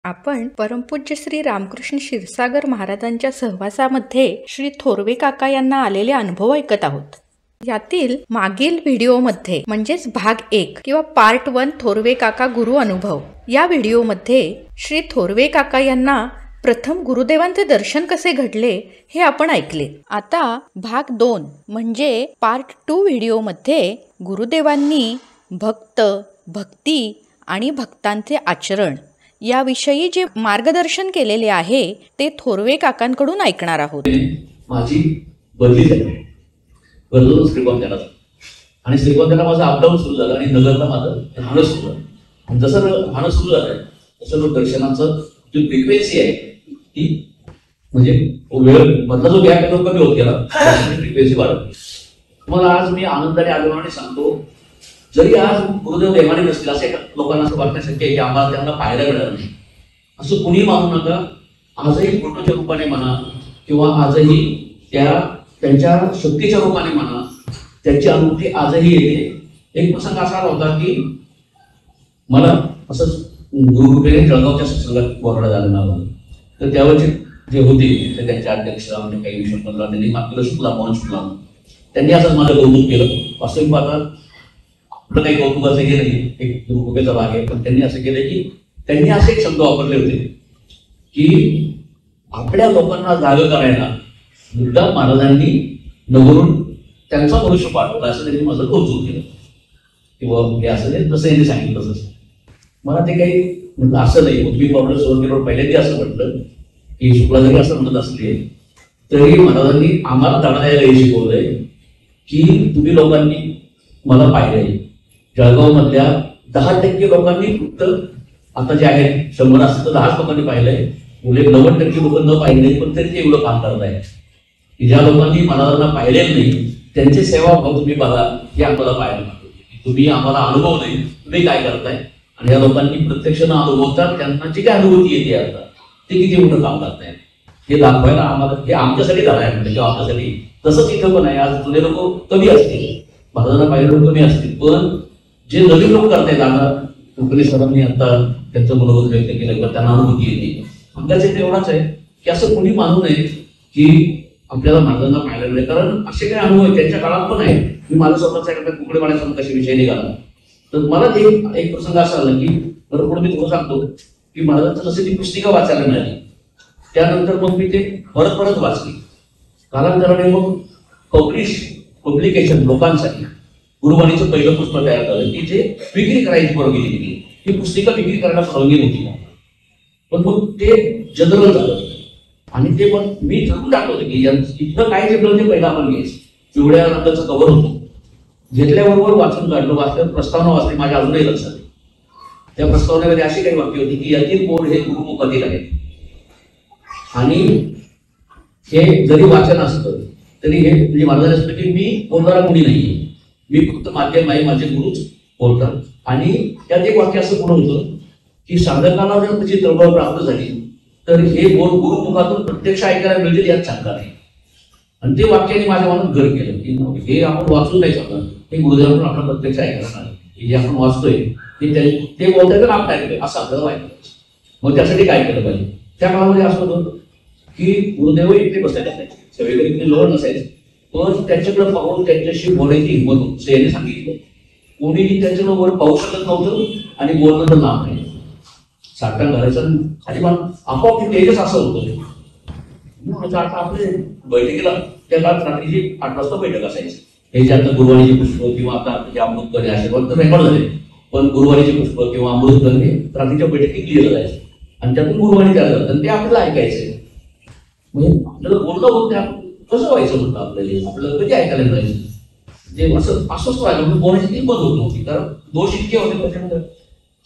आपण परमपूज्य श्री रामकृष्ण क्षीरसागर महाराजांच्या सहवासामध्ये श्री थोरवे काका यांना आलेले अनुभव ऐकत आहोत. यातील मागील व्हिडिओमध्ये म्हणजेच भाग 1 किंवा पार्ट 1 थोरवे काका गुरु अनुभव या व्हिडिओमध्ये श्री थोरवे काका यांना प्रथम गुरुदेवांचे दर्शन कसे घडले हे आपण ऐकले. आता भाग 2 म्हणजे पार्ट 2 व्हिडिओमध्ये गुरुदेवांनी भक्त, भक्ती आणि भक्तांचे आचरण याविषयी जे मार्गदर्शन केलेले आहे ते थोरवे काकांकडून ऐकणार आहोत. माझी बदली झाली, बदलून श्रीगोंद्याला आणि श्रीगोंद्याला माझं अपडाऊन सुरू झालं आणि नगरला माझं राहणं सुरू झालं. आणि जसं राहणं सुरू झालं तसं दर्शनाचं जी फ्रिक्वेन्सी आहे ती म्हणजे वेळ मधला जो गॅप आहे तो कमी होत गेला, फ्रिक्वेन्सी वाढत. तुम्हाला आज मी आनंदाने आगमनाने सांगतो, जरी आज गुरुदेव देवाने नसतील असे लोकांना असं वाटणं शक्य आहे की आम्हाला त्यांना पाहायला मिळालं नाही, असं कुणी मानू नका. आजही फोटोच्या रूपाने म्हणा किंवा आजही त्यांच्या शक्तीच्या रूपाने म्हणा, त्यांची अनुभूती आजही येते. एक प्रसंग असा आला होता की मला असंच गुरुकृपेने जळगावच्या सत्संगात बोलायला झालं नाव, तर त्यावेळेचे जे होते ते त्यांचे अध्यक्ष म्हणजे काही विषय त्यांनी मागील शुक्ला मोहन शुक्ला त्यांनी असंच माझं कौतुक केलं. वास्तविक पाहता आपलं काही कौतुकाचं हे नाही, एक गुरुकृपेचा भाग आहे, पण त्यांनी असं केलं की त्यांनी असे एक शब्द वापरले होते की आपल्या लोकांना जाग करायला बुद्धा महाराजांनी नवरून त्यांचा मनुष्य पाठवला, असं त्यांनी माझं कौतुक केलं किंवा हे असं नाही तसं यांनी सांगितलं. तसंच मला ते काही असं नाही, उद्भिद प्रॉब्लेम सोडून केल्यावर पहिल्यांदा असं म्हटलं की शुक्ला जरी असं म्हणत असले तरी महाराजांनी आम्हाला धडा द्यायला हे शिकवलंय की तुम्ही लोकांनी मला पाहिलंय. जळगाव मधल्या 10% लोकांनी फक्त आता जे आहेत 100 असतं तर 10 लोकांनी पाहिलंय, मुले 90% लोक न पाहिले पण तरी ते एवढं काम करताय की ज्या लोकांनी महाराजांना पाहिलेलं नाही त्यांची सेवा भाव तुम्ही बघा हे आम्हाला पाहायला लागतो. तुम्ही आम्हाला अनुभव नाही, तुम्ही काय करताय आणि या लोकांनी प्रत्यक्ष न अनुभवतात त्यांना जी काय अनुभूती येते आता ते किती मोठं काम करताय हे दाखवायला आम्हाला हे आमच्यासाठी झालं आहे म्हणजे आमच्यासाठी. तसंच इथं पण आहे. आज जुने लोक कमी असतील, महाराजांना पाहिजे लोक कमी असतील, पण जे नवीन लोक करतायत आता कुलकर्णी सरांनी आता त्यांचं मनोगत व्यक्त केलं किंवा त्यांना अनुभूती येते. आमच्याच इथे एवढाच आहे की असं कोणी मानू नये की आपल्याला महाराजांना पाहायला मिळेल, कारण असे काही अनुभव आहेत त्यांच्या काळात पण आहे. मी माझं स्वतःचा एखाद्या कुकडे पाण्याचा कशी विषय निघाला तर मला ते एक प्रसंग असा आला की बरोबर मी तुम्हाला सांगतो की महाराजांचं जसं ती पुस्तिका वाचायला मिळाली त्यानंतर मग मी ते परत परत वाचली. कालांतराने मग पब्लिकेशन लोकांसाठी गुरुवाणीचं पहिलं पुस्तक तयार झालं की जे विक्री करायची परवानगी दिली. ही पुस्तिका विक्री करायला परवानगी नव्हती, पण मग ते जनरल झालं आणि ते पण मी ठरवून टाकलं की इथं काय जनरल ते पहिलं आपण घ्यायचं. पिवळ्या रंगाचं कव्हर होतं, घेतल्याबरोबर वाचून काढलं, वाचल्यात प्रस्तावना वाचली, माझ्या अजूनही लक्षात. त्या प्रस्तावनेमध्ये अशी काही वाक्य होती की यातील बोर्ड हे गुरुमुखातील आहेत आणि हे जरी वाचन असतं तरी हे म्हणजे माझं असतं की मी बोलणारा कोणी नाहीये, मी फक्त माध्यम आहे, माझे गुरुच बोलतात. आणि त्यात एक वाक्य असं पुढं होतं की साधकाला जर त्याची तळमळ प्राप्त झाली तर हे बोल गुरुमुखातून प्रत्यक्ष ऐकायला मिळतील यात शंका नाही. आणि ते वाक्याने माझ्या मनात घर केलं की हे आपण वाचून नाही चालणार, हे गुरुदेवाकडून आपला प्रत्यक्ष ऐकायला नाही. जे आपण वाचतोय ते बोलताय तर आपण ऐकतोय असं आपल्याला वाटतं. मग त्यासाठी काय केलं पाहिजे. त्या काळामध्ये असं होतं की गुरुदेव इकडे बसायला असायचे, सगळीकडे इकडे लोळ नसायचं, पण त्यांच्याकडे पाहून त्यांच्याशी बोलायची हिंमत होती. यांनी सांगितलं कोणीही त्यांच्याकडे वर पाहू शकत नव्हतं आणि बोलणं तर लांब नाही. साठा घराचं खाली मला आपोआप तेजस असं होतं. आता आपले बैठकीला त्या काळात रात्रीची 8 वाजता बैठक असायची. हे जे आता गुरुवाणीचे पुष्प किंवा आता जे अमृतगणे आशीर्वाद तर रेकॉर्ड झाले, पण गुरुवाणीचे पुष्प किंवा अमृतगणे रात्रीच्या बैठकीत लिहिलं जायचं आणि त्यातून गुरुवाणी तयार झालं आणि ते आपल्याला ऐकायचं. म्हणजे आपल्याला बोलणं होत नाही, कसं व्हायचं म्हणतं आपल्याला कधी ऐकायला मिळायचं. जे असं अस्वस्थ व्हायचं म्हणजे बोलायची ती बंद होत नव्हती, कारण दोष इतके होते त्याच्यामध्ये.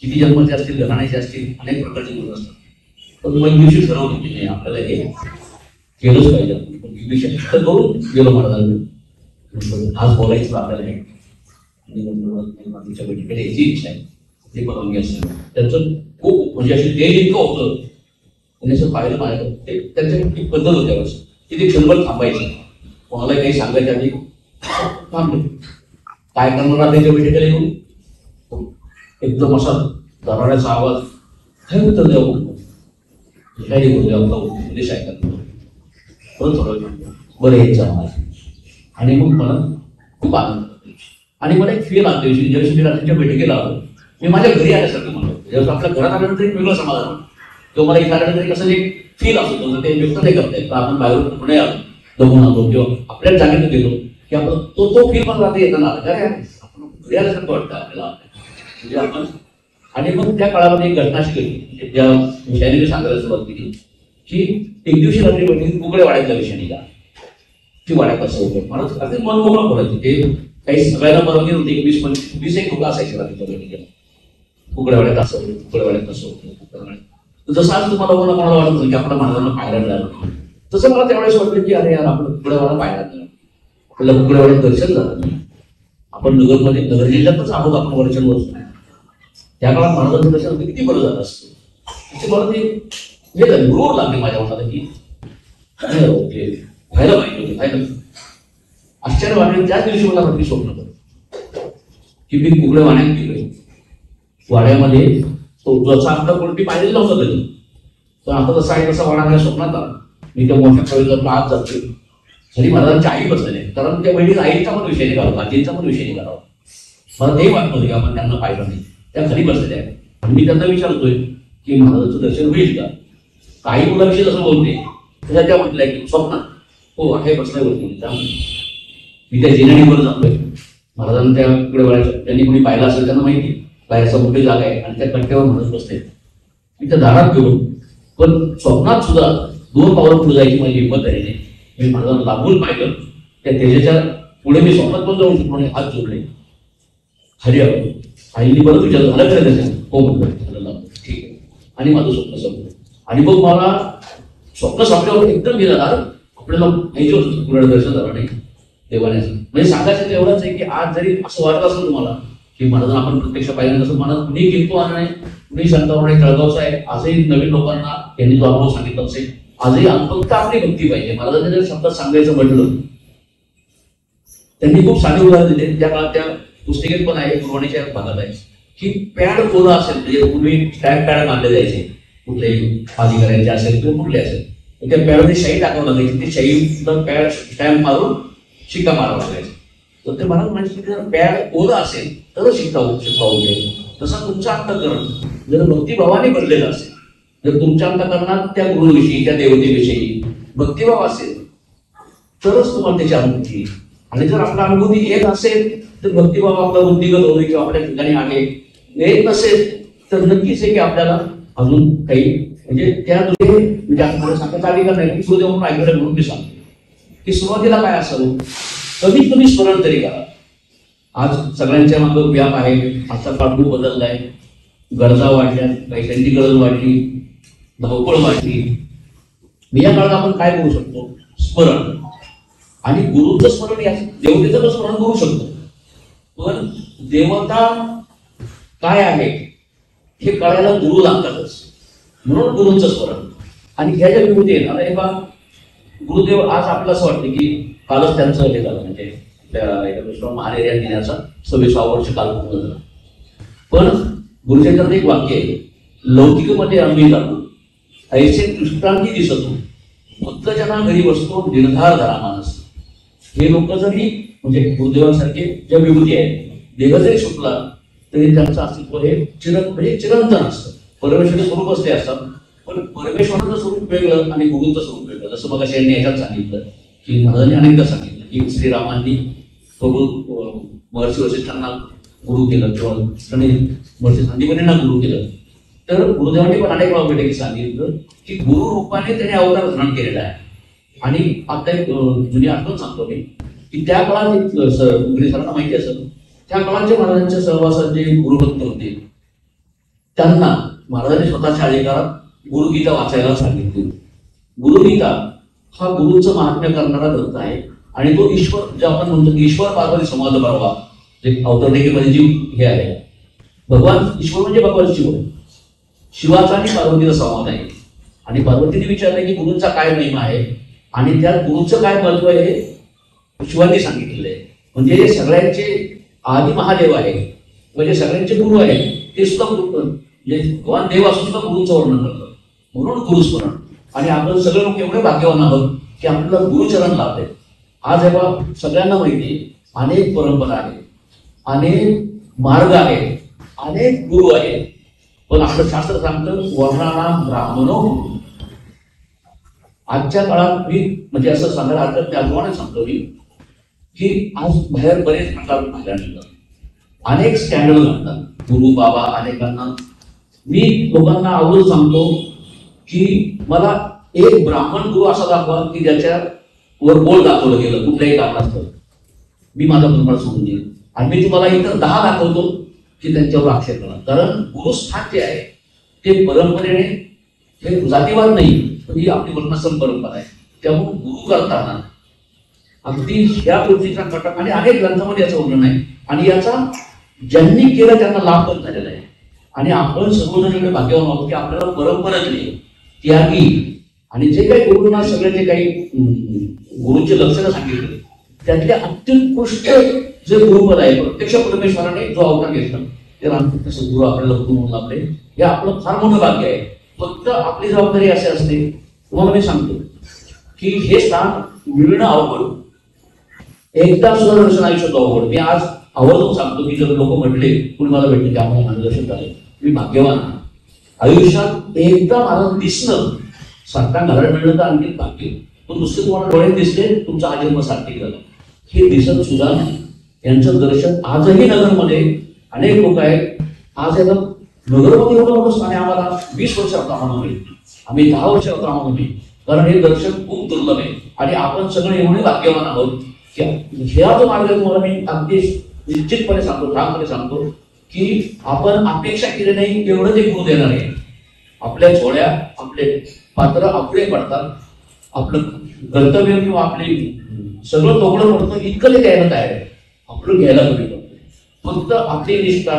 किती जन्माचे असतील, घराण्याचे असतील, अनेक प्रकारचे गुण असतात. पण मग दिवशी ठरवलं की नाही आपल्याला हे केलंच पाहिजे. विषय करून गेलो महाराजांनी आज बोलायचं आपल्याला हे आणि बैठकीला यायची इच्छा आहे ते परवानगी असेल. त्यांचं खूप म्हणजे अशी तेज इतकं होतं आणि असं पाहिलं माझ्याकडे ते त्यांच्या एक पद्धत होत्या वर्ष की ते क्षणभर थांबायचं, कोणाला काही सांगायचं आधी थांबले काय करणार त्याच्या बैठकीला येऊन एकदम असा दराड्याचा आवाज काय उत्तर द्यावं. काही गुरुदेव आपला उपदेश ऐकत परत थोडं बरं यायचं आम्हाला. आणि मग मला खूप आनंद होतो. आणि मला एक फील आला दिवशी ज्यावेळेस मी रात्रीच्या बैठकीला आलो, मी माझ्या घरी आल्यासारखं म्हणतो. ज्यावेळेस आपल्या घरात आल्यानंतर एक वेगळं समाधान किंवा मला इथं आल्यानंतर कसं एक फील असतो, ते व्यक्त नाही करता येत. आपण बाहेरून पुणे आलो, दमून आलो किंवा आपल्या जागेत गेलो की आपण तो फील मला रात्री येताना आला, काय आपण घरी आल्यासारखं वाटतं आपल्याला. म्हणजे आपण आणि मग त्या काळामध्ये एक घटना अशी घडली, ज्या विषयाने मी सांगायला सुरुवात केली की एक दिवशी रात्री बैठकीत कुकडे वाड्याचा विषय निघाला की वाड्यात कसं होतं. मला अगदी मन मोकळं बोलायचं. ते काही सगळ्यांना परवानगी नव्हती. 20-25 एक लोक असायचे रात्रीच्या बैठकीला. कुकडेवाड्यात असं होतं, कुकडेवाड्यात कसं होतं. जसं आज तुम्हाला कोणाला वाटत नाही की आपल्या महाराजांना पाहायला मिळालं, तसं मला त्यावेळेस वाटलं की अरे यार आपण कुकडेवाडा पाहायला मिळालं, आपल्याला कुकडेवाड्यात दर्शन झालं नाही. आपण नगर जिल्ह्यातच आहोत, आपण वर्षण वस्तू. त्या काळात महाराजांचं दर्शन किती बरं झालं असतं. त्याची मला ते हे झालं, रोड लागले माझ्या मनाला की ओके व्हायला पाहिजे. आश्चर्य वाटलं. त्याच दिवशी मला रात्री स्वप्न पडलं की मी कुकडे वाड्यात गेलोय. वाड्यामध्ये तो जसा आपला कोणती पाहिलेला नव्हता कधी, पण आता तसा आहे तसा वाडा माझ्या स्वप्नात आला. मी त्या मोठ्या कविता आत जातोय. खरी महाराजांची आई बसलेली आहे, कारण त्या बहिणीचा आईचा पण विषय निघाला, आजीचा पण विषय निघाला. मला ते वाटत होतं की आपण त्यांना पाहिलं नाही, त्या खाली बसलेल्या आहेत. आणि मी त्यांना विचारतोय की महाराजांचं दर्शन होईल का. काही मुलाविषयी जसं बोलते तसं त्या म्हटलंय की स्वप्नात हो आहे बसल्यावरती. मी त्या जिन्यानीवर जातोय. महाराजांना त्या इकडे वळायचं, त्यांनी कोणी पाहिलं असेल त्यांना माहिती, बाहेरचा मोठी जागा आहे आणि त्या कट्ट्यावर महाराज बसते. मी त्या दारात घेऊन पण स्वप्नात सुद्धा 2 पावलं पुढे जायची माझी हिंमत झाली नाही. मी महाराजांना लागून पाहिलं. त्या तेजाच्या पुढे मी स्वप्नात पण जाऊन शकतो आणि हात जोडले. हरी आईने परत विचारलं झालं काय त्याच्या. हो म्हटलं ठीक आहे. आणि माझं स्वप्न संपलं. आणि मग मला स्वप्न संपल्यावर एकदम गेला आपल्याला माहिती होतं पुढे दर्शन झालं नाही देवाण्याचं. म्हणजे सांगायचं एवढंच आहे की आज जरी असं वाटत असेल तुम्हाला की महाराजांना आपण प्रत्यक्ष पाहिलं तसं मला कुणी किंतु आणलं नाही, कुणी शांतावरण जळगावचं आहे. आजही नवीन लोकांना त्यांनी जो अनुभव सांगितला असेल, आजही फक्त आपली भक्ती पाहिजे. महाराजांनी जर शब्दात सांगायचं म्हटलं, त्यांनी खूप साधे उदाहरण दिले. त्या काळात त्या पुस्तकेत पण आहे, पुरवणीच्या भागात आहे की पॅड कोरा असेल, म्हणजे पूर्वी स्टॅम्प पॅड मानले जायचे कुठलेही अधिकाऱ्यांचे असेल किंवा कुठले असेल, त्या पॅडमध्ये शाई टाकावं लागायची. ते शाईला पॅड स्टॅम्प मारून शिक्का मारावा लागायचा. तर ते महाराज म्हणजे जर पॅड कोरा असेल तर शिक्का वगैरे. तसं तुमचं अंतःकरण जर भक्तिभावाने भरलेलं असेल, जर तुमच्या अंतःकरणात त्या गुरुविषयी त्या देवतेविषयी भक्तिभाव असेल तरच तुम्हाला त्याची अनुभूती. आणि जर आपला अनुभूती येत असेल तर भक्तिभाव आपला बुद्धिगत होईल किंवा आपल्या ठिकाणी आहे. येत नसेल तर नक्कीच आहे की आपल्याला अजून काही म्हणजे त्या म्हणजे आपल्याला सांगता आली का नाही गुरुदेव म्हणून ऐकलं म्हणून मी सांगतो की सुरुवातीला काय असावं, कमीत कमी स्मरण तरी करा. आज सगळ्यांच्या मागं व्याप आहे, आजचा काळ खूप बदललाय, गरजा वाढल्या, पैशांची गरज वाढली, धावपळ वाढली. या काळात आपण काय करू शकतो, स्मरण. आणि गुरुचं स्मरण या देवतेचं पण स्मरण करू शकतो, पण देवता काय आहे हे कळायला गुरु लागतातच. म्हणून गुरुंचं स्मरण. आणि ह्या ज्या विभूती आहेत, आता हे बा गुरुदेव आज आपल्याला असं वाटतं की कालच त्यांचं हे झालं, म्हणजे त्या महानेर या दिनाचा 26वा वर्ष काल पूर्ण झाला. पण गुरुचरित्रात एक वाक्य आहे, लौकिकमध्ये आम्ही जातो ऐसे दृष्टांती दिसतो भक्तजना घरी बसतो निर्धार धरा मानस. हे लोक जरी म्हणजे गुरुदेवांसारखे ज्या विभूती आहेत, देह जरी सुटला तरी त्यांचं अस्तित्व हे म्हणजे चिरंतन असतं. परमेश्वराचं स्वरूप असते असतात, पण परमेश्वराचं स्वरूप वेगळं आणि गुरुचं स्वरूप वेगळं. जसं मग यांनी याच्यात सांगितलं की महाराजांनी अनेकदा सांगितलं की श्रीरामांनी प्रभू महर्षी वसिष्ठांना गुरु केलं किंवा महर्षी संदीपनींना गुरु केलं. तर गुरुदेवांनी पण अनेक वेळा बैठकीत सांगितलं की गुरु रूपाने त्याने अवतार धारण केलेला आहे. आणि आता एक जुनी आठवण सांगतो मी की त्या काळात सरांना माहिती असेल, त्या काळात महाराजांच्या सहवासात जे गुरुभक्त होते त्यांना महाराजांनी स्वतःच्या अधिकारात गुरुगीता वाचायला सांगितली. गुरुगीता हा गुरुचं महात्म्य करणारा ग्रंथ आहे. आणि तो ईश्वर जे आपण म्हणतो की ईश्वर पार्वती संवाद परवा जे अवतरणिकेमध्ये जी हे आहे, भगवान ईश्वर म्हणजे भगवान शिव, शिवाचा आणि पार्वतीचा संवाद आहे. आणि पार्वतीने विचारलं की गुरुंचा काय महिमा आहे आणि त्या गुरुचं काय महत्व आहे हे शिवांनी सांगितलेलं आहे. म्हणजे जे सगळ्यांचे आदि महादेव आहे, म्हणजे सगळ्यांचे गुरु आहेत, ते सुद्धा म्हणजे भगवान देव असून सुद्धा गुरुंचं वर्णन करतात. म्हणून गुरुस्मरण. आणि आपण सगळे लोक एवढे भाग्यवान आहोत की आपल्याला गुरुचरण लाभले. आज हे बघा सगळ्यांना माहिती अनेक परंपरा आहेत, अनेक मार्ग आहेत, अनेक गुरु आहेत, पण आपलं शास्त्र सांगतं वर्णानाम ब्राह्मणो. आजच्या काळात मी म्हणजे असं सांगायला हरकत त्याप्रमाणे सांगतो मी की आज बाहेर बरेच प्रकार पाहायला मिळतात, अनेक स्कॅन्डल घडतात गुरु बाबा अनेकांना. मी लोकांना आवडून सांगतो की मला एक ब्राह्मण गुरु असा दाखवा की ज्याच्यावर बोल दाखवलं गेलं कुठल्याही कारणास्तव, मी माझा प्रमाण सोडून देईल. आणि मी तुम्हाला इतर 10 दाखवतो की त्यांच्यावर आक्षेप करा. कारण गुरुस्थान जे आहे ते परंपरेने हे जातीवाद नाही, पण ही आपली वर्णाश्रम परंपरा आहे. त्यामुळे गुरु करताना अगदी ह्या गोष्टीचा कटक आणि अनेक ग्रंथामध्ये याचं वर्णन आहे. आणि याचा ज्यांनी केलं त्यांना लाभ पण झालेला आहे. आणि आपण सर्वजण एवढे भाग्यवान आहोत की आपल्याला परंपरेतले त्यागी आणि जे काही गुरुंना सगळे जे काही गुरुंचे लक्षणं सांगितले त्यातले अत्युत्कृष्ट जे गुरुपद आहे प्रत्यक्ष परमेश्वराने जो अवतार घेतला ते रामकृष्ण सद्गुरू आपल्याला गुरु लाभले. हे आपलं फार मोठं भाग्य आहे. फक्त आपली जबाबदारी अशी असते, तुम्हाला मी सांगतो की हे स्थान मिळणं अवघड, एकदा सुद्धा दर्शन आयुष्यात अवघड. मी आज आवर्जून सांगतो की जर लोक म्हटले कुणी मला भेटले की आम्हाला मार्गदर्शन झाले, मी भाग्यवान आहे. आयुष्यात एकदा मला दिसणं सारखा घरात मिळणं तर आणखी भाग्य, पण दुसरे तुम्हाला डोळे दिसले तुमचा हा जन्म सार्थक झाला. हे दिसत सुद्धा यांचं दर्शन आजही नगरमध्ये अनेक लोक आहेत. आज याला नगरमध्ये एवढं मोठं स्थान आम्हाला 20 वर्ष होतं आम्हाला मिळेल, आम्ही 10 वर्ष होतो आम्हाला मिळेल. कारण हे दर्शन खूप दुर्लभ आहे. आणि आपण सगळे एवढे भाग्यवान आहोत की ह्या जो मार्ग तुम्हाला मी अगदी निश्चितपणे सांगतो, ठामपणे सांगतो की आपण अपेक्षा केली नाही एवढं ते गुरु देणार आहे. आपल्या जोड्या आपले पात्र आपले पडतात, आपलं कर्तव्य किंवा आपले सगळं तोकडं पडतं इतकं ते द्यायला तयार आहे. आपलं घ्यायला कमी पडतं. फक्त आपली निष्ठा,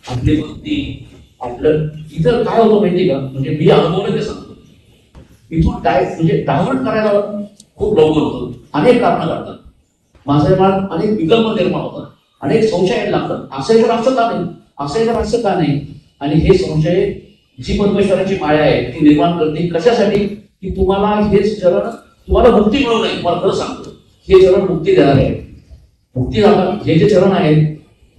आपली भक्ती, आपलं इथं काय होतं माहिती का, म्हणजे मी अनुभवलं ते सांगतो. इथून काय म्हणजे डायव्हर्ट करायला खूप लवकर होतं, अनेक कारणं काढतात. माझ्या मनात अनेक विकल्प निर्माण होतात, अनेक संशय लागतात. असं तर असं का नाही, असं तर असं का नाही. आणि हे संशय जी परमेश्वराची माया आहे ती निर्माण करते. कशासाठी की तुम्हाला हे चरण, तुम्हाला मुक्ती मिळू नये. मला खरं सांगतो हे चरण मुक्ती देणार आहे. मुक्ती झाला हे जे चरण आहेत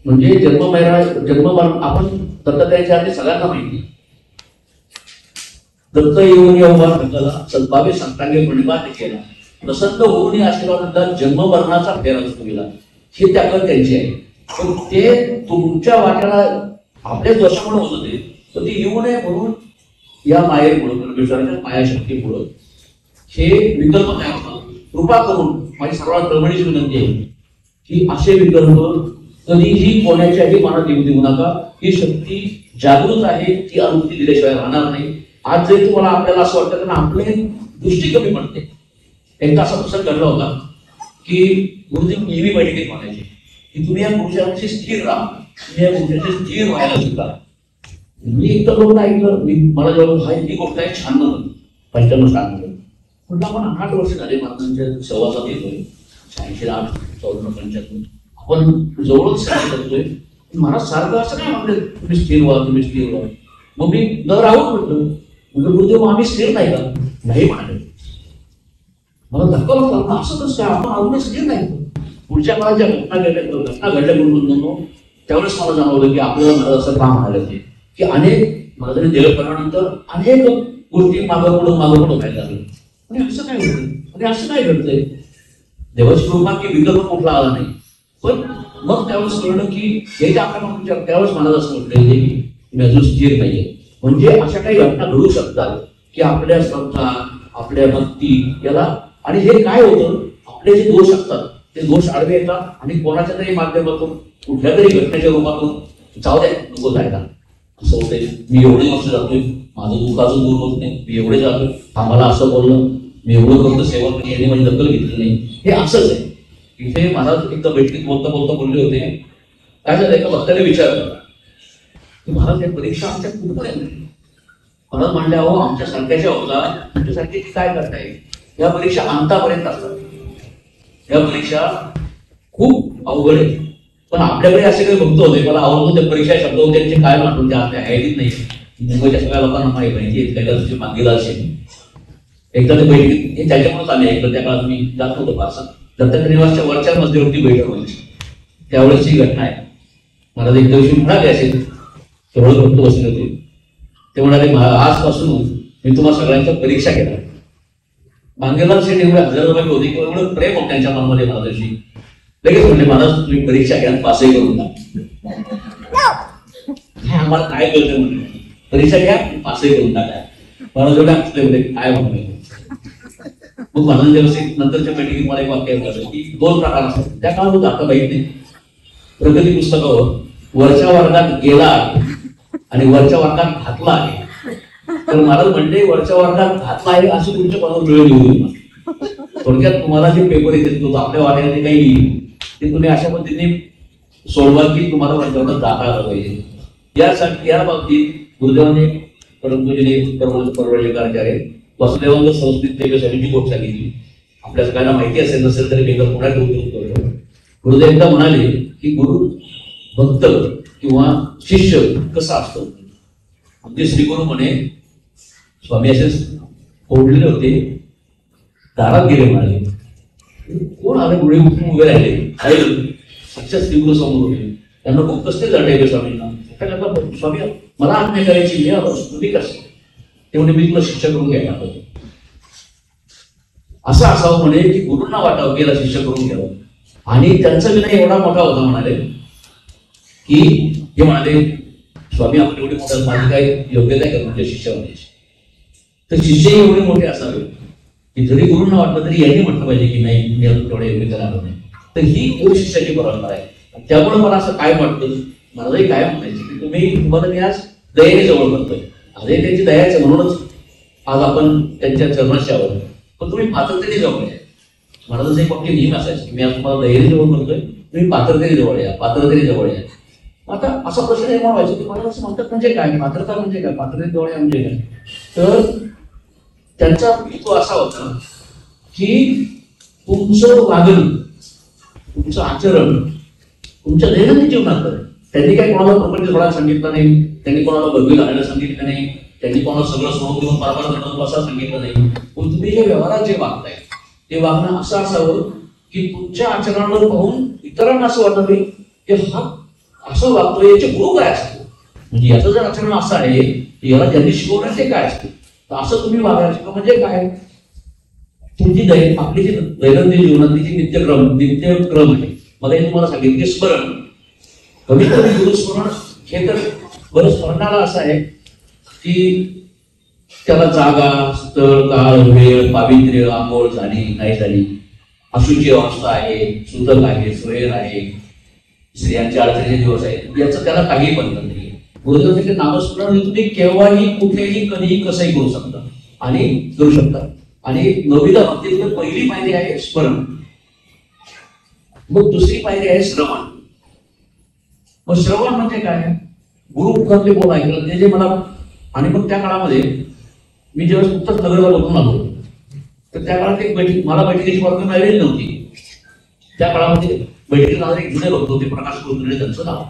म्हणजे जन्ममरण आपण दत्तात्रयाच्या आधी सगळ्यांना माहिती. दत्त येऊन येऊन ढकला सद्भावे संतांगे प्रणिपात केला, प्रसन्न होऊन आशीर्वादात जन्म मरणाचा फेरा चुकविला. ही ताकद त्यांची आहे. पण ते तुमच्या वाट्याला आपल्या दोषामुळे होत होते, तर ते येऊ नये म्हणून या मायेमुळे परमेश्वराच्या मायाशक्तीमुळं हे विकल्प तयार होतात. कृपा करून माझी सर्वात प्रमाणित विनंती आहे की असे विकल्प कधीही कोणाच्याही मनात येऊ देऊ नका. ही शक्ती जागृत आहे, ती अनुभूती दिल्याशिवाय राहणार नाही. आज जरी तुम्हाला आपल्याला असं वाटतं ना आपले दृष्टी कमी पडते. एकदा असा प्रसंग घडला होता की गुरुजी नेहमी बैठकीत म्हणायचे की तुम्ही या पुरुषांशी स्थिर राहा, तुम्ही या पुरुषांशी स्थिर व्हायला शिका. मी एकदा लोक ऐकलं, मला जेव्हा ही गोष्ट आहे छान म्हणून 95 सांगितलं म्हटलं आपण 8 वर्ष झाले महाराजांच्या सहवासात येतोय, 86, 8, 54, 95 आपण जवळच करतोय. महाराज सारखं असं काय म्हणते तुम्ही स्थिर व्हा, तुम्ही स्थिर व्हा. मग मी न राहून म्हटलं गुरुदेव आम्ही स्थिर नाही का, नाही म्हणाले. मला धक्का लागला, असं कसं काय आपण अजूनही स्थिर नाही. पुढच्या काळात ज्या घटना घडल्या म्हणून त्यावेळेस मला जाणवलं की आपल्याला महाराज असं का म्हणाले ते की अनेक महाराजांनी देवपणानंतर अनेक गोष्टी मागं पुढं व्हायला लागले. आणि असं काय होतं, आणि असं काय घडतंय. देवाची कृपा की विकल्प कुठला आला नाही. पण मग त्यावेळेस कळलं की हे जे आपल्या त्यावेळेस महाराज असं म्हटलं की मी अजून स्थिर नाहीये. म्हणजे अशा काही घटना घडू शकतात की आपल्या श्रद्धा, आपल्या भक्ती याला, आणि हे काय होतं आपले जे दोष असतात ते दोष आडवे येतात आणि कोणाच्या तरी माध्यमातून कुठल्या तरी घटनेच्या रूपातून जाऊ द्या नको जायला असं होतंय. मी एवढे वर्ष जातोय, माझं दुःख अजून दूर होत नाही, मी एवढे जातोय, आम्हाला असं बोललं, मी एवढं करतो सेवा पण यांनी माझी दखल घेतली नाही. हे असंच आहे. इथे महाराज एकदा बैठकीत बोलता बोलले होते, काय झालं एका भक्ताने विचारलं की महाराज या परीक्षा आमच्या कुठं येत नाही. महाराज म्हणले अहो आमच्या सारख्याच्या होता, आमच्यासारखे काय करताय, या परीक्षा अंतापर्यंत असतात. या परीक्षा खूप अवघड आहे. पण आपल्याकडे असे काही भक्त होते, मला आवडतो त्या परीक्षा शब्द त्यांचे काय म्हणून त्या आपल्या ऐलीत नाही. मुंबईच्या सगळ्या लोकांना माहिती आहे कैलासची मागेला असेल. एकदा ते बैठकीत हे त्याच्यामुळेच आले. एकदा त्या काळात मी जात होतो फारसा. दत्तात्रय निवासच्या वरच्या मजल्यावरती बैठक व्हायची. त्यावेळेसची घटना आहे. मला एक दिवशी म्हणाले असेल सगळं भक्त बसले होते. ते म्हणाले आजपासून मी तुम्हाला सगळ्यांच्या परीक्षा घेणार. मांगेलाल शेठ एवढे हजार रुपये होते किंवा एवढं प्रेम होतं त्यांच्या मनामध्ये मला दिवशी. लगेच म्हणले मला तुम्ही परीक्षा घ्या पासही करून टाका. आम्हाला काय कळतं म्हणले परीक्षा घ्या पासही करून टाका. मला जेवढे असले होते काय म्हणले. मग मला व्यवस्थित नंतरच्या बैठकीत मला एक वाक्य झालं की 2 प्रकार असतात. त्या काळात आता माहित नाही. प्रगती पुस्तकावर वरच्या वर्गात गेला आणि वरच्या वर्गात घातला आहे. तर मला म्हणले वरच्या वर्गात घातला आहे अशी तुमच्या कोणावर वेळ लिहून. थोडक्यात तुम्हाला जे पेपर येते आपल्या वाट्याने काही ते तुम्ही अशा पद्धतीने सोडवा की तुम्हाला वरच्या वर्गात जाता आलं पाहिजे. यासाठी या बाबतीत गुरुदेवाने परमपूजनीय परवडलेकरांचार्य वासुदेवानंद संस्कृत स्वामीची गोष्ट सांगितली. आपल्या सगळ्यांना माहिती असेल नसेल तरी मी पुन्हा करतो. गुरुदेवता म्हणाले की गुरु भक्त किंवा शिष्य कसा असतो. आमचे श्रीगुरु म्हणे स्वामी असेच ओढलेले होते. दारात गेले म्हणाले कोण आले डोळे उठून उभे राहिले. साक्षात श्रीगुरु समोर होते. त्यांना खूप कसले जाणले स्वामींना. स्वामी मला आज्ञा करायची तुम्ही कसं ते म्हणजे मी तुला शिष्य करून घ्यायला पाहिजे. असं असावं म्हणे की गुरुंना वाटावं गेला शिष्य करून घ्यावं. आणि त्यांचा विनय एवढा मोठा होता म्हणाले की हे म्हणाले स्वामी आपण एवढे मोठं माझी काय योग्यता आहे का तुमच्या शिष्य होण्याची. तर शिष्यही एवढे मोठे असावे की जरी गुरुंना वाटलं तरी यांनी म्हटलं पाहिजे की नाही मी अजून तेवढ्या योग्यता आलो नाही. तर ही गुरु शिष्याची परंपरा आहे. त्यामुळे मला असं काय वाटतं मलाही काय म्हणायचं की तुम्हाला मी आज दयेने जवळ करतोय. आजही त्यांची दयाच म्हणूनच आज आपण त्यांच्या चरणाशी आहोत. पण तुम्ही पात्रतेने जवळ या. मला जसं एक वाक्य नेहमी असायचं की मी आज तुम्हाला दयेने जवळ करतोय तुम्ही पात्रतेने जवळ या पात्रतेने जवळ या. आता असा प्रश्न निर्माण व्हायचा की मला असं म्हणतात म्हणजे काय पात्रता म्हणजे काय पात्रतेने जवळ या म्हणजे काय. तर त्यांचा हेतू असा होता की तुमचं वागणं तुमचं आचरण तुमच्या दैनंदिन जीवनात त्यांनी काही कोणाला प्रपंच सोडायला सांगितलं नाही. त्यांनी कोणाला बघू घालायला सांगितलं नाही. त्यांनी कोणाला सगळं सोडून देऊन परमार घडवून बसा सांगितलं नाही. पण तुम्ही जे व्यवहारात जे वागताय ते वागणं असं असावं की तुमच्या आचरणावर पाहून इतरांना असं वाटत की हा असं वागतोय याचे गुरु काय असतो. म्हणजे याचं जर आचरण असं आहे याला ज्यांनी शिकवलं ते काय असतं. तर असं तुम्ही वागायचं म्हणजे काय तुमची आपली जी दैनंदिन जीवनातली जी नित्यक्रम आहे. मला हे तुम्हाला सांगितलं की स्मरण कमीत कमी गुरुस्मरण हे तर बरं स्मरणाला असं आहे की त्याला जागा स्थळ काळ वेळ पावित्र्य आंघोळ झाली नाही झाली अशुची अवस्था आहे सुतक आहे स्वैर आहे स्त्रियांच्या अडचणीचे दिवस आहेत याचं त्याला काही बंधन नाही. गुरुदेवाचे नामस्मरण तुम्ही केव्हाही कुठेही कधीही कसंही करू शकता आणि करू शकता. आणि नववीला भक्तीत पहिली पायरी आहे स्मरण. मग दुसरी पायरी आहे श्रवण. मग श्रवण म्हणजे काय गुरु मुखातले बोल ऐकलं ते जे मला. आणि मग त्या काळामध्ये मी जेव्हा नुकतंच नगरला बघून आलो तर त्या काळात एक बैठक मला बैठकीची परवानगी मिळालेली नव्हती. त्या काळामध्ये बैठकीला एक जुने भक्त होते प्रकाश कुलकर्णी त्यांचं नाव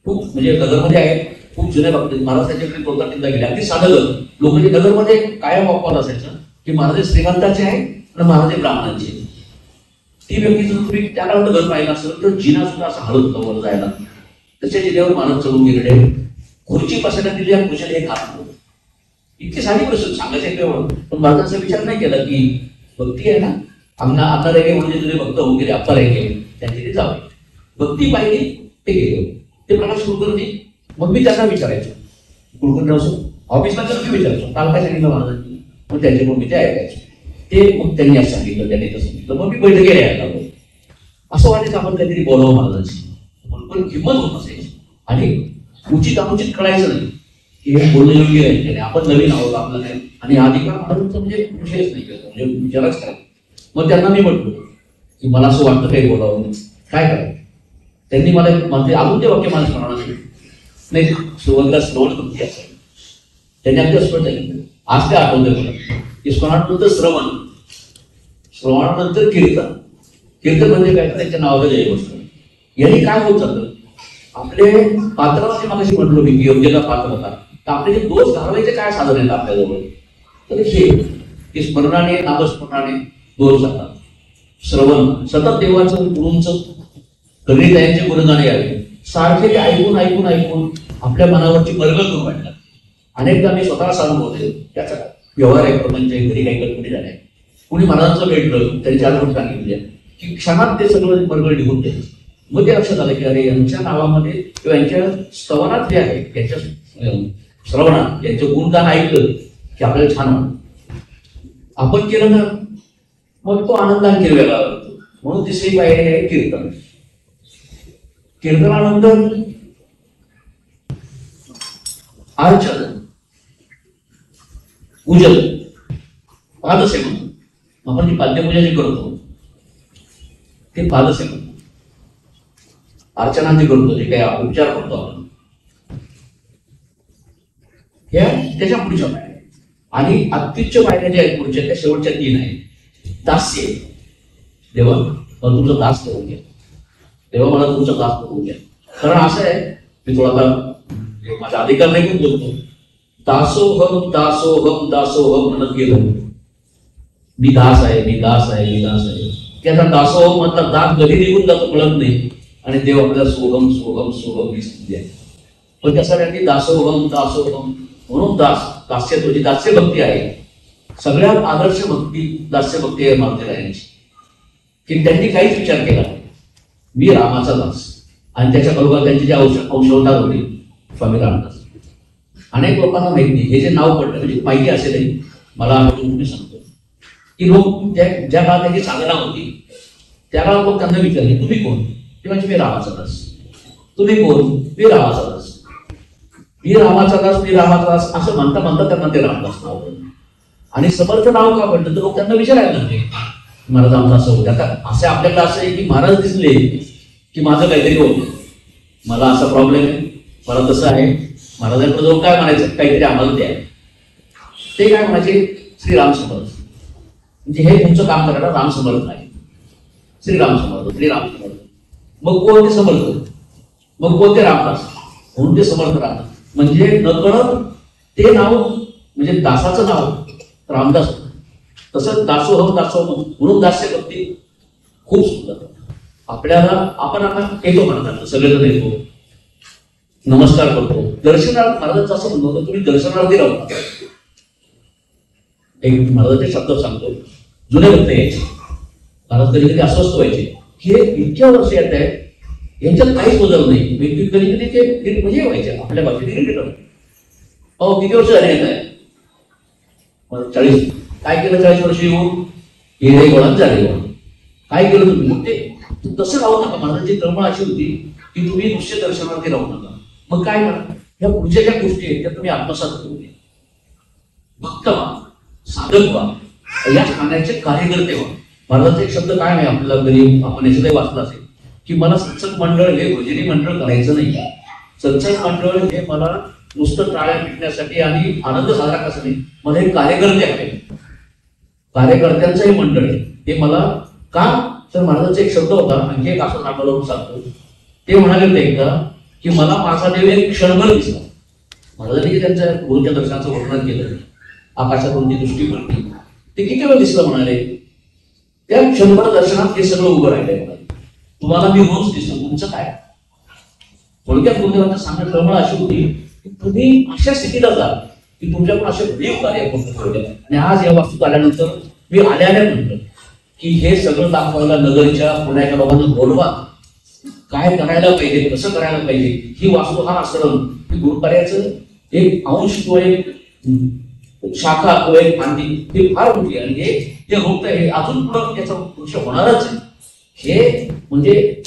खूप म्हणजे नगरमध्ये आहे खूप जुने भक्त महाराज त्यांच्याकडे कोलकातीला गेले. अगदी साधं लोक जे नगरमध्ये कायम वापर असायचं की महाराज श्रीमंताचे आहे आणि महाराज ब्राह्मणांचे. ती व्यक्ती जर तुम्ही त्या काळात घर पाहिलं असेल तर जिना सुद्धा असं हलत होतं वर जायला. त्याच्या जिन्यावर महाराज चढून गेले. खुर्ची बसण्यात दिली या खुर्चीला एक हात इतकी साधी प्रश्न सांगायचं तेवढं. पण माझा असा विचार नाही केला की भक्ती आहे ना आमना रेगे म्हणजे जुने भक्त होऊन गेले अप्पा रेगे त्यांचे ते जावे भक्ती पाहिली ते गेले ते प्रकाश कुलकर्णी. मग मी त्यांना विचारायचो कुलकर्णी असो ऑफिसला तर मी विचारायचो काल काय सांगितलं महाराजांनी. मग त्यांच्याकडून मी ते ऐकायचो. ते मग त्यांनी असं सांगितलं त्यांनी तसं सांगितलं. मग मी बैठकीला यायला लागलो. असं वाटायचं आपण काहीतरी बोलावं महाराजांशी पण हिंमत होत असायची. आणि उचित अनुचित कळायचं नाही की हे बोलणं योग्य आहे त्याने आपण नवीन आहोत आपल्याला आणि अधिकार महाराजांचा म्हणजे विषयच नाही म्हणजे विचारच काय. मग त्यांना मी म्हटलो की मला असं वाटतं काही बोलावं काय करायचं. त्यांनी मला म्हणजे अजून ते वाक्य मला स्मरणात नाही सुरुवातीला श्रवण भक्ती असेल त्यांनी अगदी स्पष्ट सांगितलं. आज ते आठवतंय मला की स्मरणानंतर श्रवण श्रवणानंतर कीर्तन. कीर्तन म्हणजे काय त्यांच्या नावाला जय गोष्ट. यांनी काय होत जातं आपले पात्रामध्ये मगाशी म्हटलो मी की योग्यता पात्र होता तर आपले जे दोष घालवायचे काय साधन आहेत आपल्याजवळ, तर हे की स्मरणाने नामस्मरणाने दोष जातात. श्रवण, सतत देवाचं गुरूंचं कधी त्यांचे गुणगान यावे, सारखे ते ऐकून ऐकून ऐकून आपल्या मनावरची मरगळ करून वाटतात. अनेकदा मी स्वतः सांगतो त्याचा व्यवहार आहे, प्रपंच घरी काही कल्पनी झाल्या, कुणी महाराजांचं भेटलं तरी चार गोष्टी सांगितल्या की क्षणात ते सगळं मरगळ निघून गेलं. मग ते लक्षात आलं की अरे यांच्या नावामध्ये किंवा यांच्या स्तवनात जे आहे, यांच्या श्रवणात यांचे गुणगान ऐकलं की आपल्याला छान वाटतं. आपण केलं ना मग तो आनंद आणखी वेगळा वाटतो. म्हणून तिसरी पायरी आहे कीर्तन. कीर्तनानंतर अर्चन, पूजन, पादसेवन. आपण जी पाद्यपूजा जी करतो ते पादसेवन, अर्चना जी करतो, जे काही उपचार करतो आपण, ह्या त्याच्या पुढच्या पायऱ्या. आणि अत्युच्च पायऱ्या ज्या आहेत पुढच्या त्या शेवटच्या 3 आहेत. दास्य, देवा मला तुमचा दास करून घ्या, तेव्हा मला तुमचा दास करून घ्या. कारण असं आहे, मी थोडा माझा अधिकार नाही पण बोलतो, दासोहम दासोहम दासोहम म्हणत गेलो. मी दास आहे, मी दास आहे, मी दास आहे. त्याचा दासोहम म्हणतात दास कधी निघून जातो कळत नाही, आणि देव आपल्याला सोहम सोहम सोहम ही स्थिती आहे. पण त्यासाठी दासोहम दासोहम म्हणून दास्य तुझी दास्य भक्ती आहे. सगळ्यात आदर्श भक्ती दास्य भक्ती आहे मारुतीरायांची, की त्यांनी काहीच विचार केला, मी रामाचा दास. आणि त्याच्या बरोबर त्यांचे जे अंशवतार होते स्वामी रामदास. अनेक लोकांना माहिती नाही, हे जे नाव पडलं म्हणजे माहिती असेलही, मला मी सांगतो की लोक ज्या काळात त्यांची साधना होती त्या काळात लोक त्यांना विचारले तुम्ही कोण, ते म्हणजे मी रामाचा दास. तुम्ही कोण, मी रामाचा दास. मी रामाचा दास, मी रामाचा दास असं म्हणता म्हणता त्यांना ते रामदास नाव पडलं. आणि समर्थ नाव का पडलं तर लोक त्यांना विचारायला लागले महाराज आमचं असं होतं. आता असे आपल्याला असं आहे की महाराज दिसले की माझं काहीतरी होतं, मला असा प्रॉब्लेम आहे, मला तसं आहे, महाराजांकडे जाऊन काय म्हणायचं, काहीतरी आम्हाला द्या. ते काय म्हणायचे, श्रीराम समर्थ. म्हणजे हे तुमचं काम करायला राम समर्थ नाही, श्रीराम समर्थ, श्रीराम समर्थ. मग कोणते समर्थ, मग कोणते रामदास, म्हणून ते समर्थ राहतात. म्हणजे नकळत ते नाव म्हणजे दासाचं नाव रामदास. तसंच दासोहम दासोहम म्हणून दास्य भक्ती खूप सुंदर. आपल्याला आपण आता येतो म्हणतात, सगळेजण येतो, नमस्कार करतो, दर्शनार्थ. महाराजांचं असं म्हणणं होतं तुम्ही दर्शनार्थी राहू नका. एक महाराजांचे शब्द सांगतो, जुने भक्त यायचे, महाराज कधी कधी अस्वस्थ व्हायचे की हे इतक्या वर्ष येत आहे यांच्यात काहीच बदल नाही. कधी कधी ते म्हणजे व्हायचे आपल्या बाबतीत रिलेटेड. अहो किती वर्ष झाले येत आहे, 40. काय केलं 40 वर्ष येऊन, येणे गोळात झाले गोळा. काय केलं तुम्ही, मग ते तसं राहू नका. महाराजांची तळमळ अशी होती की तुम्ही नुसते दर्शनार्थी राहू नका. मग काय करा, ह्या पुढच्या ज्या गोष्टी आहेत त्या तुम्ही आत्मसात करून घ्या. भक्त व्हा, साधक व्हा, या खाण्याचे कार्यकर्ते व्हा. महाराजांचा एक शब्द काय नाही आपल्याला, घरी आपण याच्यातही वाचला असेल की मला सत्संग मंडळ हे भजनी मंडळ करायचं नाही. सत्संग मंडळ हे मला नुसतं टाळ्या पिटण्यासाठी आणि आनंद साजरा करायचा नाही, मला हे कार्यकर्ते आहे, कार्यकर्त्यांचंही मंडळ आहे. ते मला का, तर महाराजांचा एक शब्द होता, आणखी एक असं नाटक सांगतो. ते म्हणाले होते एकदा की मला माझा देव एक क्षणभर दिसला. महाराजांनी त्यांच्या गुरुच्या दर्शनाचं वर्णन केलं, आकाशातून ती दृष्टी पडली, ते किती वेळ दिसलं म्हणाले, त्या क्षणभर दर्शनात हे सगळं उभं राहिलंय म्हणाले. तुम्हाला मी रोज दिसतो, तुमचं काय. थोडक्यात गुरुदेवांच्या सांगण्यात तळमळ अशी होती की तुम्ही अशा स्थितीला जा की तुमच्याकडून असे देव कार्य करतो. आणि आज या वास्तूत आल्यानंतर मी आल्या म्हटलं की हे सगळं दाखवायला नगरच्या पुण्याच्या लोकांना बोलवा, काय करायला पाहिजे, कसं करायला पाहिजे. ही वास्तू हा आश्रम गुरुकार्याचं एक अंश किंवा एक शाखा किंवा एक फांदी ही फार मोठी. आणि हे जे होत आहे अजून पुढे याचा वृक्ष होणारच आहे. हे म्हणजे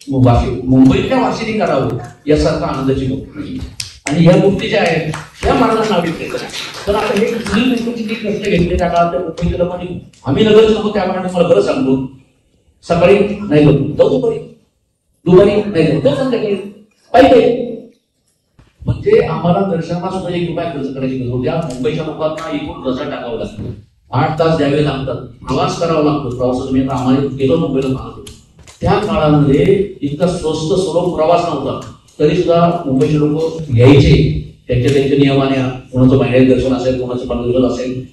मुंबईतल्या वाशीने करावं यासारखा आनंदाची गोष्ट नाही. आणि या गोष्टी ज्या आहेत त्या महाराजांना आवडत. तर आता हे जी कष्ट घेतले त्या काळात मुंबईच्या लोकांनी, आम्ही नगरचे लोक त्याप्रमाणे मला बरं सांगतो, सकाळी नाही जाऊ, दुपारी नाही जाऊ, संध्याकाळी पाहिजे. म्हणजे आम्हाला दर्शनाला सुद्धा 1 रुपया खर्च करायची गरज होती. मुंबईच्या लोकांना एकूण रजा टाकावं लागतं, 8 तास द्यावे लागतात, प्रवास करावा लागतो. प्रवास तुम्ही आता आम्हाला गेलो मुंबईला पाहतो, त्या काळामध्ये इतका स्वस्त सुलभ प्रवास नव्हता, तरी सुद्धा मुंबईचे लोक यायचे त्यांच्या नियमाने कोणाचं बाहेर दर्शन असेल, कोणाचं पांडुरंग असेल,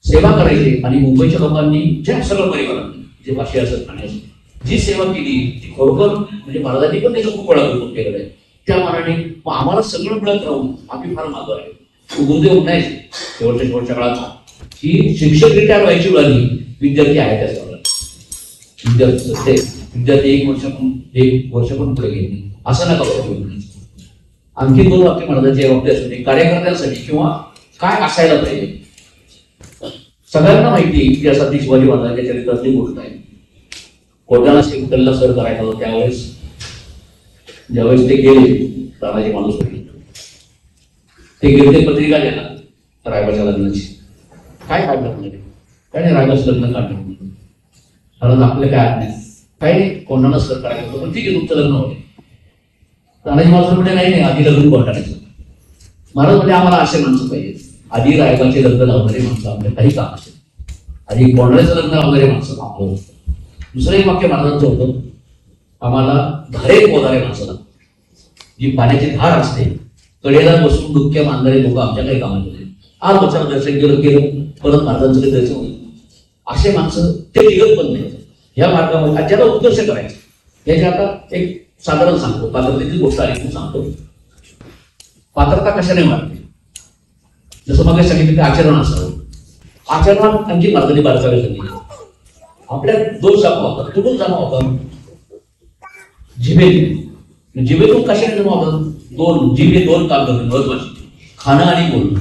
सेवा करायची. आणि मुंबईच्या लोकांनी ज्या सगळं परिवारांनी जे भाषे असत खाण्याची जी सेवा केली ती खरोखर म्हणजे महाराजांनी पण त्याचं खूप वेळा कौतुक केलेलं आहे. त्या मानाने आम्हाला सगळं मिळत राहून आम्ही फार मागं आहे. गुरुदेव म्हणायचे शेवटच्या काळात की शिक्षक रिटायर व्हायची वेळ आली, विद्यार्थी आहे त्या विद्यार्थी एक वर्ष पण पुढे गेले असं नका बघू. आणखी 2 वाक्य महाराजांच्या बाबतीत कार्यकर्त्यांसाठी किंवा काय असायला पाहिजे. सगळ्यांना माहिती इतिहासातली शिवाजी महाराजांच्या चरित्रातली गोष्ट आहे. कोर्टाला शेतकऱ्याला सर करायचं होतं त्यावेळेस ज्यावेळेस ते गेले तानाजी माणूस ते गेले पत्रिका द्यायला रायबाच्या लग्नाची. काय काढलं म्हणजे काय नाही, रायबाचं लग्न काढलं कारण आपलं काय नाही, काही नाही, कोणाला सर करायचं होतं पण ठीक आहे तुमचं लग्न होते. तानाजी माणूस म्हणजे नाही आधी लग्न कोर्टाचं. महाराज म्हणजे आम्हाला असे माणसं पाहिजे, आधी रायबाचे लग्न लावणारे माणसं आपल्या काही काम असेल, आधी कोंढऱ्याचं लग्न लावणारे माणसं आपलं. दुसरं एक वाक्य महाराजांचं होतं, आम्हाला धारेत मोजारे माणसं लागतात. जी पाण्याची धार असते कडेला बसून डुबक्या मानणारे लोक आमच्या काही कामात होते. आज बचारा दर्शन केलं परत महाराजांचं काही दर्शन होईल असे माणसं ते टिकत पण नाही. ह्या मार्गामध्ये ज्याला उत्कर्ष करायचं याच्या आता एक साधारण सांगतो, पात्रतेची गोष्ट आली तू सांगतो. पात्रता कशाने वाढते, जसं मग सांगितलं की आचरण असावं. आचरणात आणखी महाराजांनी बारकावे सांगितले. आपल्या 2 जमा होतात, कुठून जमा होतात? जिभेतून कशाने जमा होतात? जिभे 2 काम करते महत्वाची, खाणं आणि बोलणं.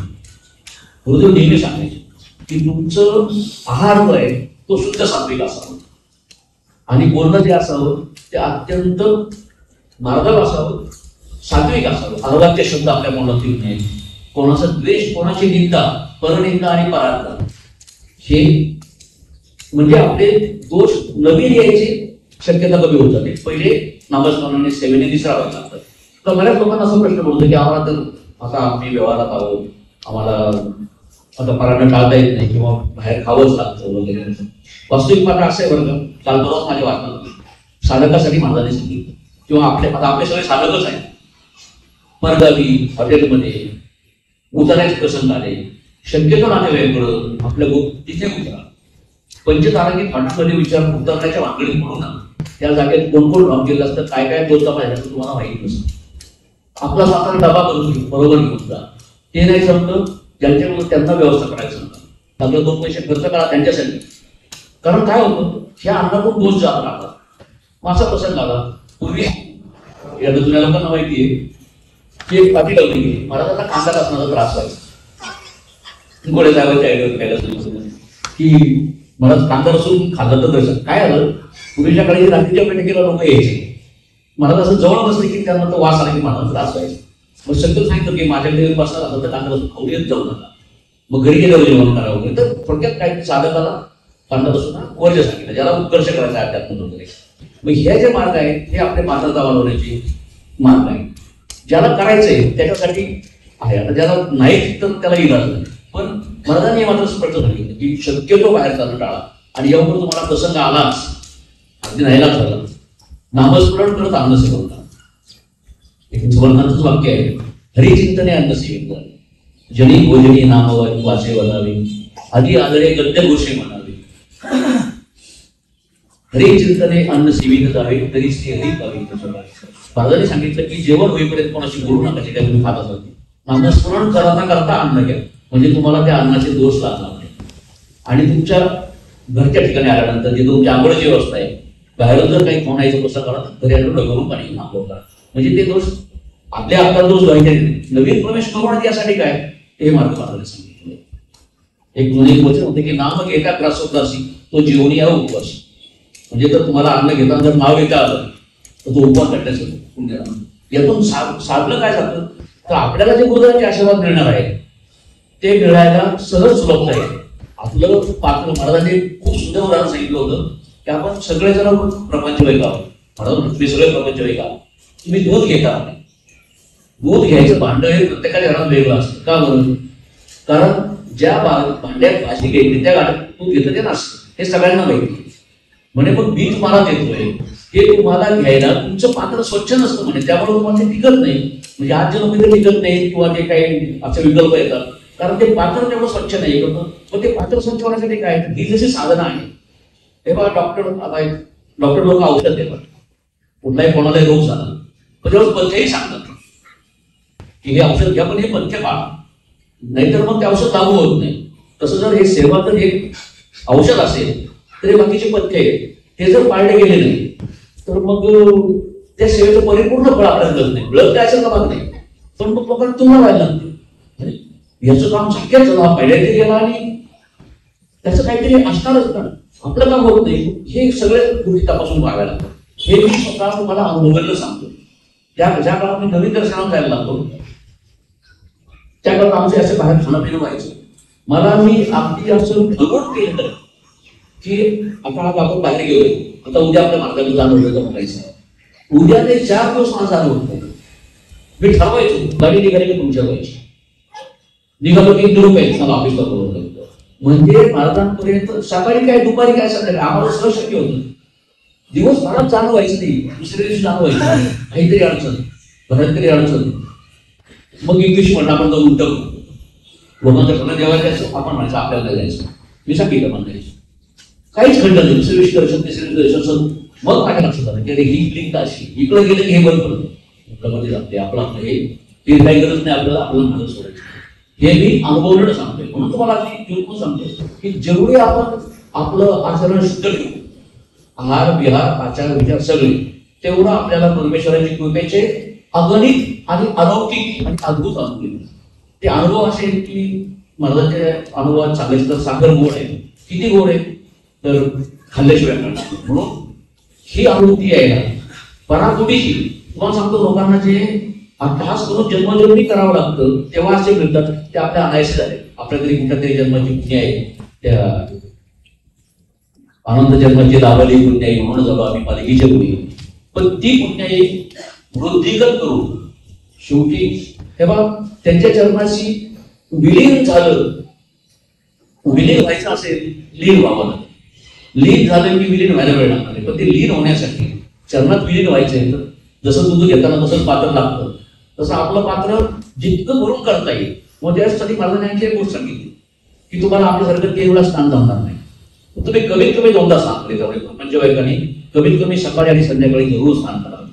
गुरुदेव नेहमी सांगायचे की तुमचं आहार जो आहे तो शुद्ध सात्विक असावं आणि बोलणं जे असावं ते अत्यंत मार्गावर असावं, सात्विक असावं. अनवाच्य शब्द आपल्या मनात येऊ नये, कोणाचा द्वेष, कोणाची निंदा, परनिंदा आणि परार्थ हे म्हणजे आपले दोष नवीन यायची शक्यता कमी होत जाते. पहिले नामस्मरणाने सेवेने विसरावे लागतात. तर बऱ्याच लोकांना असा प्रश्न पडतो की आम्हाला तर आता आम्ही व्यवहारात आहोत, आम्हाला आता पराठा टाळता येत नाही किंवा बाहेर खावंच लागतं वगैरे. वास्तविक मात्र असं आहे बरं का, काल परवाच माझ्या वाटतं साधकासाठी महाराजांनी सांगितलं किंवा आता आपले सगळे साधकच आहेत. परगावी हॉटेलमध्ये उतरायचे प्रसंग आले, शक्यतो नातेवाईकडं आपल्या तिथे उतरा. पंचतारांकित हॉटेलमध्ये विचार उतरण्याच्या भानगडीत पडू नका. त्या जागेत कोण कोण राहून गेलं असतं, काय काय दोस्त पाहिजे असं तुम्हाला माहिती नसतं. आपला स्वतःला डबा करून बरोबर घेऊन जा. ते नाही जमलं ज्यांच्याकडून त्यांना व्यवस्था करायचं नका. आपले 2 पैसे खर्च करा त्यांच्यासाठी. कारण काय होतं, ह्या अन्नातून दोष जात राहतात. माझा प्रसंग आला पूर्वी या जुन्या लोकांना माहिती आहे की एक पाठी लावली गेली, महाराजांना कांदा असण्याचा त्रास व्हायचा. गोळे साहेबांच्या आयडिया खायला सुरू की मला कांदा रसून खाल्लं तर दर्शन. काय आलं, पूर्वीच्या काळी रात्रीच्या बैठकीला लोक यायचे, मला असं जवळ बसले की त्यांना तो वास आला की मला त्रास व्हायचा. मग सगळं सांगितलं की माझ्याकडे बसणार असं तर कांदा रसून खाऊ येत जाऊ नका, मग घरी गेल्यावर जेवण करावं वगैरे. तर थोडक्यात काय साधकाला कांदा रसून वर्ज सांगितलं, ज्याला उत्कर्ष करायचा आहे अध्यात्म वगैरे. मग हे जे मार्ग आहेत हे आपले पात्रता वाढवण्याचे मार्ग आहेत. ज्याला करायचंय त्याच्यासाठी आहे. आता ज्याला नाही तर त्याला इलाज नाही. पण महाराजांनी मात्र स्पष्ट सांगितलं की शक्यतो बाहेर जाणं टाळा. आणि यावर तुम्हाला प्रसंग आलाच, अगदी नाहीला झाला, नामस्मरण करत अन्न सेवन करा. एक सुवर्णाचंच वाक्य आहे, हरिचिंतने अन्न सेवन करा. जनी भोजनी नाम वाचे वदावे, आधी आदरे गद्य घोषे म्हणावे. हरिचिंतने अन्न सेवित जावे, तरी श्री हरी पावे. महाराजांनी सांगितलं की जेवण होईपर्यंत कोणाशी बोलू नका, जे काही तुम्ही खात असाल. नामस्मरण करता अन्न घ्या, म्हणजे तुम्हाला त्या अन्नाचे दोष लागणार नाही. आणि तुमच्या घरच्या ठिकाणी आल्यानंतर जे तुमची आंघोळीची व्यवस्था आहे, बाहेरून जर काही खाण्याचं कसं करा, घरी आल्यावर डगरून पाणी आंघोळ करा. म्हणजे ते दोष आपल्या आपला दोष व्हायचे नाही. नवीन प्रवेश करून यासाठी काय हे मार्ग महाराजांनी सांगितले. एक जुने वचन होते की नाम घेता ग्रासोदासी तो जीवनी या उपवासी. म्हणजे जर तुम्हाला अन्न घेताना जर नाव घेता आलं तर तो उपवास करण्याचं. यातून साधलं काय जातं, तर आपल्याला जे गुरुदारांचे आशीर्वाद मिळणार आहे ते मिळायला सहज सुलभ आहे. आपलं पात्र महाराजांनी खूप सुंदर उदाहरण सांगितलं होतं की आपण सगळे जण प्रपंच वैका आहोत. महाराज तुम्ही सगळे प्रपंच वैका, तुम्ही दूध घेता. दूध घ्यायचं भांड हे प्रत्येकाच्या घरात वेगळं असतं. का बरं? कारण ज्या भांड्यात भाजी घ्यायची त्या गाड्यात दूध घेतं ते नसतं, हे सगळ्यांना माहिती. म्हणे पण मी तुम्हाला देतोय हे तुम्हाला घ्यायला तुमचं पात्र स्वच्छ नसतं म्हणे, त्यामुळे तुम्हाला ते टिकत नाही. म्हणजे आज जे लोक टिकत नाही किंवा ते काही असे विकल्प येतात कारण ते पात्र तेवढं स्वच्छ नाही होतं. पण ते पात्र स्वच्छ होण्यासाठी काय ही जशी साधनं आहे तेव्हा डॉक्टर लोक औषध देतात. कुठलाही कोणालाही रोग झाला पण जेव्हा पथ्यही सांगतात की हे औषध घ्या पण हे पथ्य पाळा, नाहीतर मग ते औषध लागू होत नाही. तसं जर हे सेवा जर हे औषध असेल तर बाकीचे पथ्य आहेत ते जर पाळले गेले नाही तर मग त्या सेवेचं परिपूर्ण फळ आपल्याला मिळत नाही. मिळत काय असेल का भाग नाही, पण मग लोकांना तुम्हाला व्हायला लागते. याचं काम शक्यच झालं पहिल्यांदा गेला आणि त्याचं काहीतरी असणारच ना, आपलं काम होत नाही. हे सगळे गोष्टी तपासून पाहायला लागतात. हे मी स्वतः तुम्हाला अनुभवलेलं सांगतो. ज्या काळात मी नवीन दर्शनात जायला लागतो त्या काळात आमचे असे बाहेर खाणं पिणं व्हायचं. मी अगदी असं दगड केलं की आता आज आपण बाहेर गेलोय, आता उद्या आपल्या मार्गाने जाणं होतं बघायचं. उद्या ते 4 दिवस मला जाणं होत नाही. मी ठरवायचो गाडी निघाली की तुमच्या व्हायची, निघालो की निरोपायचं मला ऑफिसला बोलवलं. म्हणजे महाराजांपर्यंत सकाळी काय दुपारी काय संध्याकाळी आम्हाला सहज शक्य होतं. दिवसभरात जाणं व्हायचं नाही, दुसऱ्या दिवशी जाणं व्हायचं काहीतरी अडचण घरात तरी अडचण. मग इंग्लिश म्हणणं आपण जाऊन उलट लोकांच्या सगळं जेव्हा जायचं आपण म्हणायचं आपल्याला जायचं, मी सांगितलं म्हणायचं काहीच खंड नाही. दुसऱ्या दिवशी दर्शन तिसऱ्या दर्शन मग माझ्या लक्षात आलं की अरे ही लिंक अशी इकडे गेलं की हे बंद पडतं मध्ये जाते आपलं आपलं हे काही गरज नाही आपल्याला आपलं मागं सोडायचं. हे मी अनुभवलेलं सांगतोय. म्हणून तुम्हाला अशी सांगतो की जेवढे आपण आपलं आचरण शुद्ध ठेवू, आहार विहार आचार विचार सगळे, तेवढं आपल्याला परमेश्वराची कृपेचे अगणित आणि अलौकिक आणि अद्भुत अनुभव. ते अनुभव असे की महाराजांच्या अनुभवात सांगायचं तर साखर गोड आहे. किती गोड आहे तर खाल्ल्याशिवाय करणार. म्हणून ही अनुभूती यायला पराकुटीची तुम्हाला सांगतो लोकांना जे अभ्यास करून जन्मजन्मी करावं लागतं तेव्हा असे मिळतात ते आपल्या अनायसे झाले. आपल्या तरी कुठल्या तरी जन्माची पुण्य आहे, त्या आनंद जन्माची लाभली पुण्याई म्हणून झालो आम्ही पालखीच्या पुढे. पण ती पुण्याई वृद्धिगत करून शेवटी तेव्हा त्यांच्या चरणाशी विलीन झालं. विलीन व्हायचं असेल लीन व्हावं लागेल. लीन झालं की विलीन व्हायला वेळ लागणार आहे. पण ते लीन होण्यासाठी चरणात विलीन व्हायचं आहे तर जसं दूध घेताना तसंच पात्र लागतं तसं आपलं पात्र जितकं भरून करता येईल. मग त्यासाठी महाराजांनी एक गोष्ट सांगितली की तुम्हाला आपल्यासारखं तेवढा स्नान जमणार नाही. तुम्ही कमीत कमी 2दा स्नान केले त्यामुळे पंचवैकाने कमीत कमी सकाळी आणि संध्याकाळी जरूर स्नान करावं.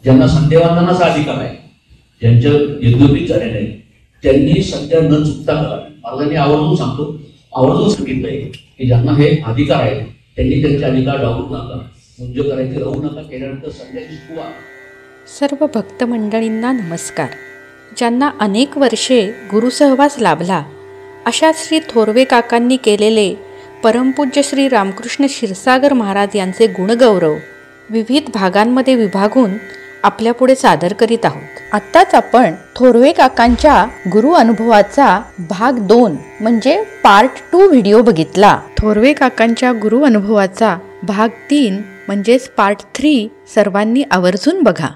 ज्यांना संध्यवंदनाचा अधिकार आहे, ज्यांच्या यज्ञोपीत झाले नाही त्यांनी सध्या न चुकता करावे. महाराजांनी आवर्जून सांगतो, आवर्जून सांगितलंय की ज्यांना हे अधिकार आहे त्यांनी त्यांचे अधिकार डावलू नका, मुंज करायचे राहू नका. केल्यानंतर संध्याची सुवा. सर्व भक्त मंडळींना नमस्कार. ज्यांना अनेक वर्षे गुरुसहवास लाभला अशा श्री थोरवे काकांनी केलेले परमपूज्य श्री रामकृष्ण क्षीरसागर महाराज यांचे गुणगौरव विविध भागांमध्ये विभागून आपल्यापुढे सादर करीत आहोत. आत्ताच आपण थोरवे काकांच्या गुरु अनुभवाचा भाग 2 म्हणजे पार्ट 2 व्हिडिओ बघितला. थोरवे काकांच्या गुरु अनुभवाचा भाग 3 म्हणजेच पार्ट 3 सर्वांनी आवर्जून बघा.